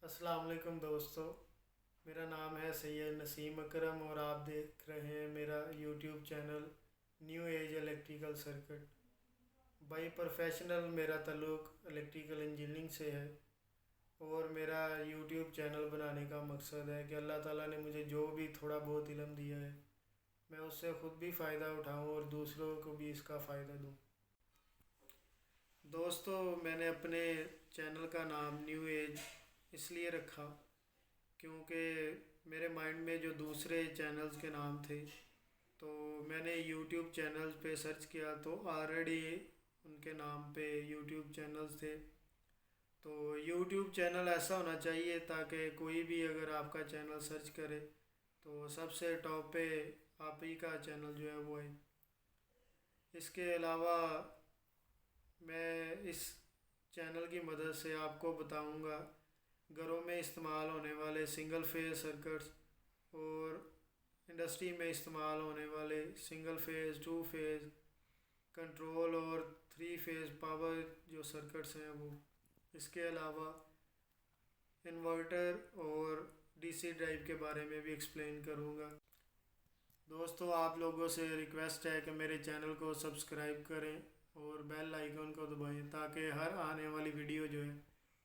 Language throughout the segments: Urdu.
السلام علیکم دوستو، میرا نام ہے سید نسیم اکرم اور آپ دیکھ رہے ہیں میرا YouTube channel new age electrical circuit by professional. میرا تعلق الیکٹریکل انجینئرنگ سے ہے اور میرا یوٹیوب چینل بنانے کا مقصد ہے کہ اللہ تعالیٰ نے مجھے جو بھی تھوڑا بہت علم دیا ہے میں اس سے خود بھی فائدہ اٹھاؤں اور دوسروں کو بھی اس کا فائدہ دوں۔ دوستو، میں نے اپنے چینل کا نام نیو ایج اس لیے رکھا کیونکہ میرے مائنڈ میں جو دوسرے چینلز کے نام تھے تو میں نے یوٹیوب چینلز پہ سرچ کیا تو آلریڈی ان کے نام پہ یوٹیوب چینلز تھے۔ تو یوٹیوب چینل ایسا ہونا چاہیے تاکہ کوئی بھی اگر آپ کا چینل سرچ کرے تو سب سے ٹاپ پہ آپ ہی کا چینل جو ہے وہ ہے۔ اس کے علاوہ میں اس چینل کی مدد سے آپ کو بتاؤں گا گھروں میں استعمال ہونے والے سنگل فیز سرکٹس اور انڈسٹری میں استعمال ہونے والے single phase, two phase control اور تھری فیز پاور جو سرکٹس ہیں وہ۔ اس کے علاوہ انورٹر اور ڈی سی ڈرائیو کے بارے میں بھی ایکسپلین کروں گا۔ دوستو، آپ لوگوں سے ریکویسٹ ہے کہ میرے چینل کو سبسکرائب کریں اور بیل آئیکن کو دبائیں تاکہ ہر آنے والی ویڈیو جو ہے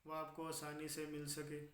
وہ آپ کو آسانی سے مل سکے۔